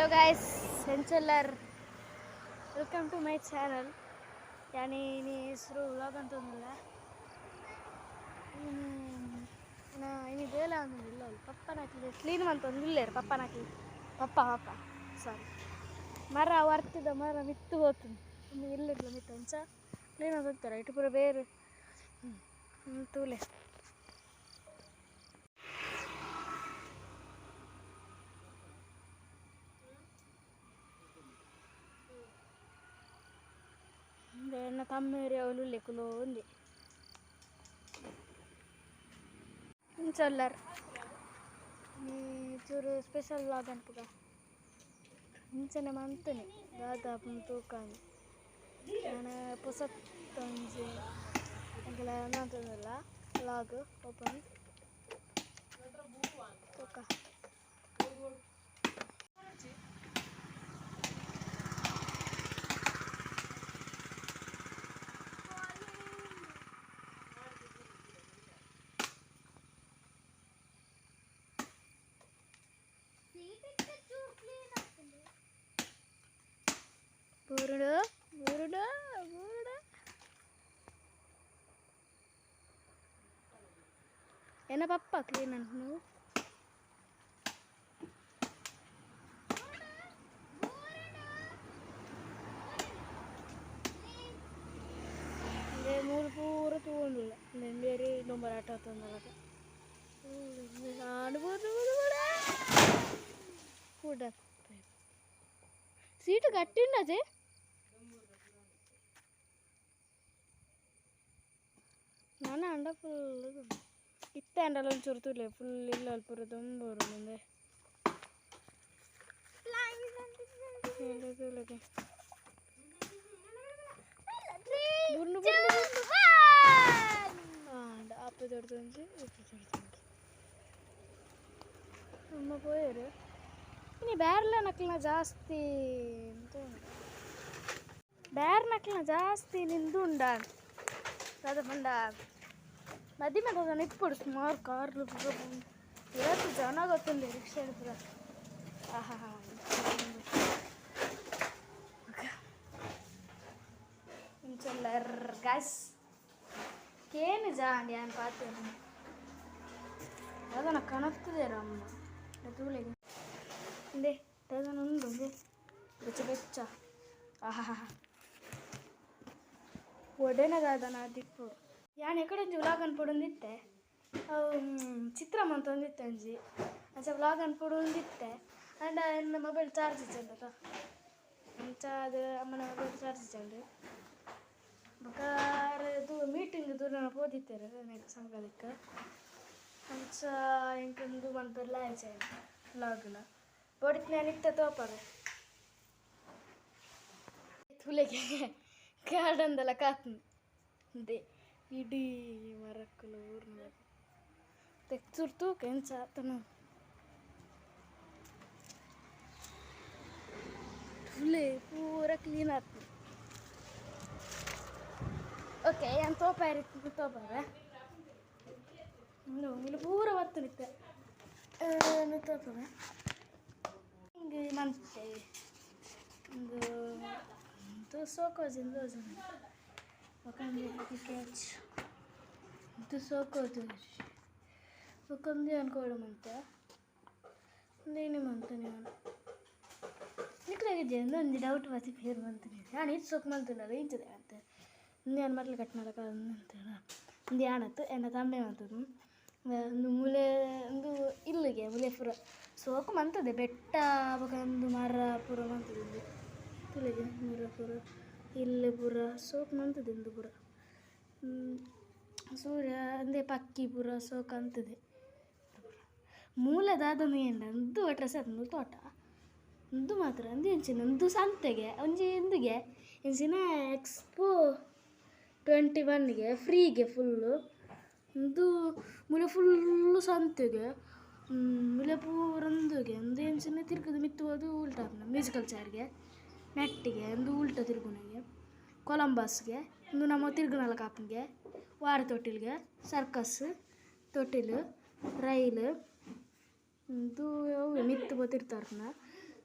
hello guys सेंचुलर welcome to my channel यानी नी ಹೆಸರು ವ್ಲಾಗ್ ಅಂತ ಒಂದಿಲ್ಲ ಇನಿ ಬೇಲ ಅಂದಿಲ್ಲ ಪಪ್ಪ ನಾಕಿ ಕ್ಲೀನ್ ಅಂತ ಒಂದಿಲ್ಲ ಪಪ್ಪ ನಾಕಿ ಪಪ್ಪ ಸಾರಿ ಮರ ವರ್ತಿದ ಮರ ಮಿತ್ತು ಹೋಗ್ತೀನಿ ಇನ್ನು ಇಲ್ಲಿರ್ಲ ಮಿತ್ತು ಅಂಚ ಕ್ಲೀನ್ ಅಂತ ಹೋಗ್ತಾರೆ ಇಟ್ಟು ಪೂರ ಬೇರೆ ತೂಲೆ నా తమ్మేరి ఎవరు లెక్కలో ఉంది చల్లర్ చూరు స్పెషల్ లాగ్ అనుపుగా ఇంచనే మంతని దాదాపు తూకాని ನಾನು ಪುಸತ್ತಂಜಿ ಅಂಕಲ ಅಂತಂದಿಲ್ಲ ಲಾಗ್ ಓಪನ್ ತೂಕ ಬುರುಡು ಬುರುಡು ಬುರುಡು ಏನ ಪಪ್ಪ ಕ್ಲೀನ್ ಅಂತ ನೀವು ಮೂರು ಪೂರ ತಗೊಂಡಿಲ್ಲ ಬೇರೆ ನಂಬರ್ ಆಟ ತಂದಲ್ಲ ಕೂಡ సీటు కట్టిండది నాన్న అండ ఫుల్ ఇత్త ఎండలో చురుతులే ఫుల్ ఇల్లు అల్పురు దొంబరు ముందే అప్పు తొడుతుంది ఉప్పు తొడుతుంది అమ్మ పోయారు ಇನ್ನು ಬ್ಯಾರ್ಲ ನಕ್ಲನ ಜಾಸ್ತಿ ಬ್ಯಾರ್ ನಕ್ಲನ ಜಾಸ್ತಿ ನಿಂದುಂಡ ಅದು ಬಂಡ ಮದಿ ಮೇಲೆ ಹೋಗೋಣ ಇಪ್ಪಡು ಸುಮಾರು ಕಾರ್ಲು ಇವತ್ತು ಜನ ಗೊತ್ತುಂಡು ರಿಕ್ಷಾ ಪುರ ಆಹಾ ಇಂಚಲ್ಲರ್ ಗ್ಯಾಸ್ ಕೇನು ಜಾಂಡಿ అని ಪಾತೇನೆ ಅದನ್ನ ಕನಕ್ತಿದೆ ಅಮ್ಮ ತೂಲೆಗೆ ఇందే ఏదైనా ఉంది బెచ్చ ఆహా ಒಡೆನ ಕಾದನ ದಿಕ್ಕು ಯಾನ್ ಎಕಡೆ ವ್ಲಾಗ್ ಅನ್ಪಡೊಂದಿತ್ತೆ ಚಿತ್ರಮ್ಮ ಅಂತ ಒಂದಿತ್ತೆ ಅಂಜಿ ಅಂಚ ವ್ಲಾಗ್ ಅನ್ಪಡೊಂದಿತ್ತೆ ಅಂಡ ನನ್ನ ಮೊಬೈಲ್ ಚಾರ್ಜ್ ಇಚ್ಚಂದ ಅಂಚ ಅದು ಅಮ್ಮನ ಮೊಬೈಲ್ ಚಾರ್ಜ್ ಇಚ್ಚಂಡು ಬಕಾರದು ಮೀಟಿಂಗ್ ದೂರ ಪೋದಿತ್ತೇರೆ ಸಂಘದಕ್ಕೆ ಅಂಚ ಇಂಕೊಂದು ಮನ್ಪರ್ಲ ಆಯ್ತು ವ್ಲಾಗ್ನ ಬೊಡಿಕ್ ನಾನು ಇತ್ತ ತೋಪರು ತುಲೆಗೆ ಗಾರ್ಡನ್ದೆಲ್ಲ ಕಾತಂದೆ ಇಡೀ ಮರಕ್ಕಲು ಊರ್ನ ತೆಗ್ಸುರ್ತು ಕೆಂಚ ತನ ತುಲೆ ಪೂರ ಕ್ಲೀನ್ ಆಯ್ತು ಓಕೆ ಏನು ತೋಪಾರಿತ್ತು ತೋಪಾರ ಇಲ್ಲಿ ಪೂರ ಬರ್ತನಿತ್ತೆ ತೋಪರ ಹಿಂಗೆ ಮಂತೆ ಒಂದು ಸೋಕೋಜಿಂದ ಒಕ್ಕಂದು ಕ್ಯಾಚ್ ಇದು ಸೋಕೋದು ಒಕ್ಕಂದು ಅನ್ಕೊಳ್ಳು ಮಂತೆ ನೀನು ಮಂತ ನೀವು ನಿಕ್ಲಾಗಿದ್ದೆ ಒಂದು ಡೌಟ್ ಬಸಿ ಫೇರ್ ಬಂತೀನಿ ನಾನು ಇದು ಸೋಕ್ ಮಂತನಲ್ಲ ಇಂಚದೆ ಅಂತ నేను మట్లు కట్టినారు కదా ఉంది ఆనತ್ತು ಎನ್ನ ತಂಬೆ ಮಂತದು ಒಂದು ಮೂಲೆ ಒಂದು ಇಲ್ಲಿಗೆ ಮೂಲೆ ಪುರ ಸೋಕು ಮಂತದೆ ಬೆಟ್ಟ ಒಂದು ಮರ ಪುರ ಮಂತದೆ ತುಳಿಗೆ ಮರ ಪುರ ಇಲ್ಲಿ ಪುರ ಸೋಕು ಮಂತದೆ ಒಂದು ಪುರ ಸೂರ್ಯ ಅಂದೇ ಪಕ್ಕಿ ಪುರ ಸೋಕು ಅಂತದೆ ಮೂಲದಾದನು ಎಂಡ ಒಂದು ಡ್ರೆಸ್ ಅದೊಂದು ತೋಟ ಒಂದು ಮಾತ್ರ ಒಂದು ಎಂಚಿನ ಒಂದು ಸಂತೆಗೆ ಒಂಜಿ ಎಂದಿಗೆ ಎಂಚಿನ ಎಕ್ಸ್ಪೋ 21ಗೆ ಫ್ರೀಗೆ ಫುಲ್ಲು ಒಂದು ಮುಲೆ ಫುಲ್ಲು ಸಂತೆಗೆ ಮುಲೆ ಪೂರೊಂದುಗೆ ಒಂದು ಎಂಚಿನ ತಿರ್ಗದು ಮಿತ್ತುವುದು ಉಲ್ಟಾಪ್ನ ಮ್ಯೂಸಿಕಲ್ ಚೇರ್ಗೆ ನೆಟ್ಟಿಗೆ ಒಂದು ಉಲ್ಟ ತಿರುಗುನಿಗೆ ಕೊಲಂಬಸ್ಗೆ ಒಂದು ನಮ್ಮ ತಿರುಗುನಲ್ಲ ಕಾಪನ್ಗೆ ವಾರ ತೊಟ್ಟಿಲ್ಗೆ ಸರ್ಕಸ್ ತೊಟ್ಟಿಲು ರೈಲು ಇದು ಮಿತ್ತು ಗೊತ್ತಿರ್ತಾರನ್ನ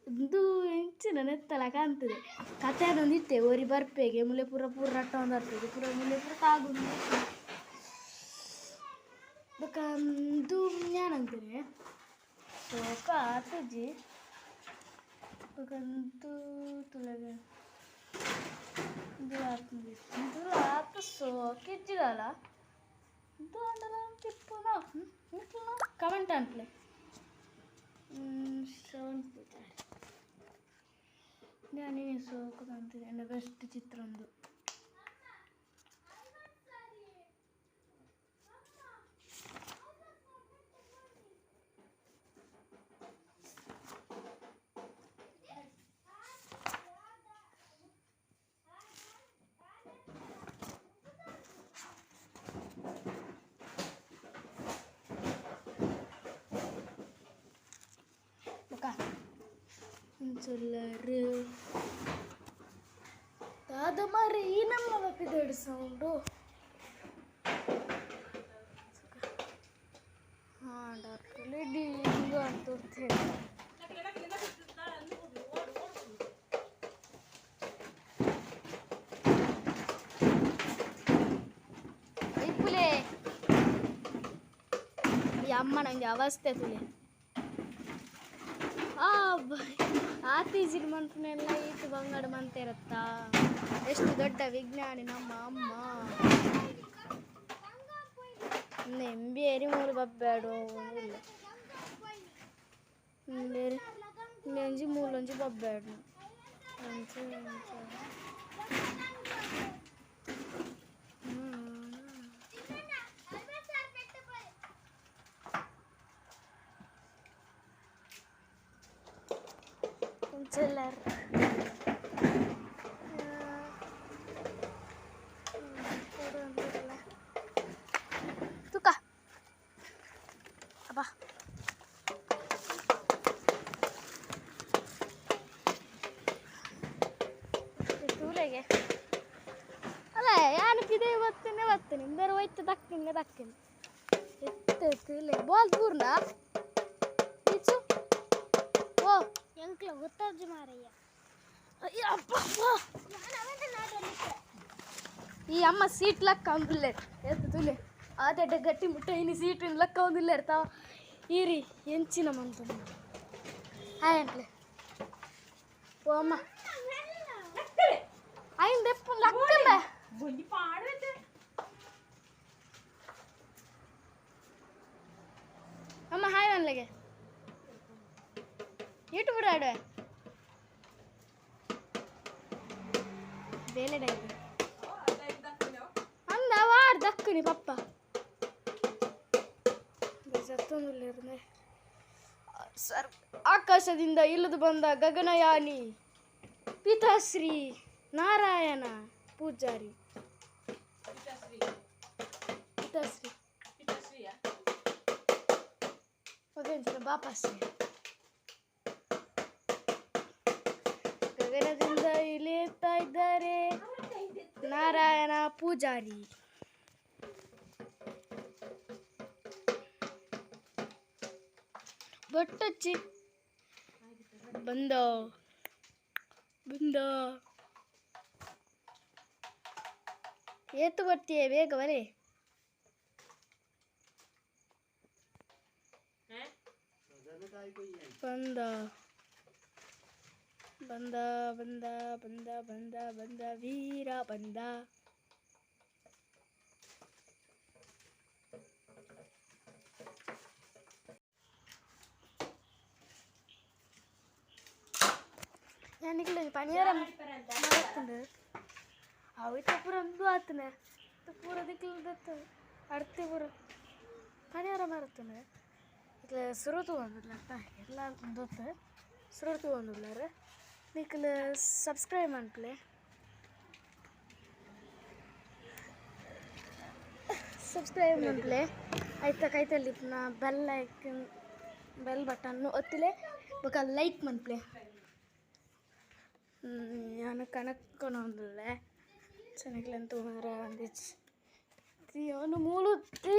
ಒಂದು ಹೆಂಚಿನ ನೆತ್ತಲ ಕಾಣ್ತದೆ ಕತೆ ಅದೊಂದು ಇತ್ತೆ ಓರಿ ಬರ್ಪೆಗೆ ಮುಲೆ ಪೂರ ಪೂರ ರಟ್ಟ ಒಂದು ಬರ್ತದೆ ಪೂರ ಮುಲೆ ಪೂರ ತಾಗುಂಡು ಬಕಂದು ಜ್ಞಾನಂತಾರೆ ಸೋಕ ತುಜಿ ಬಕಂದು ತುಳಗೆ ದುಲಾತ ಸೋಕೆ ಇಜ್ಜಿಗಲ್ಲ ಇದು ಅಂಡಲ ತಿಪ್ಪು ಕಮೆಂಟ್ ಅಂಟ್ಲೆ ಶ್ರವಣ್ ಪೂಜಾರಿ ഞാനീ സോക്ക് കാണിച്ചത് എൻ്റെ ബെസ്റ്റ് ചിത്രം ഉണ്ട് சொல்லரு தாத மாதிரி நம்ம வைப்பிதோடு சவுண்டு டாக்டர் லேடி இங்கே ಅಂತೋರ್ತೆ ಇಪ್ಪುಲೆ ಈ ಅಮ್ಮ ನಂಗೆ ಅವಸ್ಥೆ ತುಲೆ ಆತೀಜಿನ ಮಂತ್ರನೆಲ್ಲ ಈತು ಬಂಗಾಡ ಮಂತ ಇರುತ್ತಾ ಎಷ್ಟು ದೊಡ್ಡ ವಿಜ್ಞಾನಿ ನಮ್ಮ ಅಮ್ಮ ನೆಂಬೇರಿ ಮೂರು ಬಬ್ಬೇಡು ಇಲ್ಲ ಬೇರೆ ಮೆಂಜಿ ಮೂಲೊಂಜಿ ಬಬ್ಬೇಡು Jelar tuka apa itu lagi ala yaanu pide wattene indar hoyte dakkin itu le bol purna bichu o ಎಂಕ್ಲ ಗೊತ್ತಾಜು ಮಾರಯ್ಯ ಈ ಅಮ್ಮ ಸೀಟ್ ಲಕ್ಕ ಒಂದಿಲ್ಲ ಎತ್ತು ತುಲೆ ಆದಡ್ಡ ಗಟ್ಟಿ ಮುಟ್ಟ ಇನ್ನು ಸೀಟಿನ ಲಕ್ಕ ಒಂದಿಲ್ಲ ಇರ್ತಾವ ಈರಿ ಎಂಚಿನ ಮಂತ ಹಾಯಂಟ್ಲೆ ಓ ಅಮ್ಮ ಐನ್ ದೆಪ್ಪು ಲಕ್ಕಲ್ಲ ಅಮ್ಮ ಹಾಯ್ ಅನ್ಲೆಗೆ ಇಟ್ಟು ಬಿಡಾಡ ಬೇಲೆ ಡೈರಿ ಅಂದ ವಾರ ದಕ್ಕನಿ ಪಪ್ಪ ಸತ್ತೊಂದಿಲ್ಲ ಸರ್ ಆಕಾಶದಿಂದ ಇಳಿದು ಬಂದ ಗಗನಯಾನಿ ಪಿತಾಶ್ರೀ ನಾರಾಯಣ ಪೂಜಾರಿ ಪಿತಾಶ್ರೀ ಅದೇಂತ ಬಾಪಾಶ್ರೀ ಗಗನದಿಂದ ಇಳಿಯುತ್ತಾ ಇದ್ದಾರೆ ನಾರಾಯಣ ಪೂಜಾರಿ ಬೊಟ್ಟಚ್ಚಿ ಬಂದ ಏತು ಬರ್ತೀಯ ಬೇಗ ಬರೇ ಬಂದ ಬಂದ ಬಂದ ಬಂದ ಬಂದ ಬಂದ ವೀರ ಬಂದ ഞാനില്ല പണിയാറ മറത്തുണ്ട് അവിടുത്തെ പൂര എന്തു ആത്തുന്നെ പൂര ദിക്കിൽ അടുത്ത പൂര പണിയാറ മറത്തുണ്ട് ಇಟ್ಲ ಸುರುತು ಬಂದಿಲ್ಲ ಎಲ್ಲರಿಗೂ ಗೊತ್ತು ಸುರುತು ಬಂದಿಲ್ಲಾರೆ ನೀಕಲ್ ಸಬ್ಸ್ಕ್ರೈಬ್ ಮಾಡ್ಪ್ಲೆ ಸಬ್ಸ್ಕ್ರೈಬ್ ಮಾಡ್ಪ್ಲೆ ಆಯ್ತಾ ಕೈತಲ್ಲಿ ನಾ ಬೆಲ್ ಬಟನ್ನು ಒತ್ತಿಲೆ ಬೊಕ ಲೈಕ್ ಮಾಡ್ಪ್ಲೆ ഞാൻ കണക്കണമൊന്നുമില്ലേ ചെനക്കിലെന്ത് തോന്നാറ തീയൊന്ന് മൂള് തീ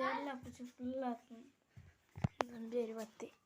എല്ലാം ഫുള്ളാക്കി 20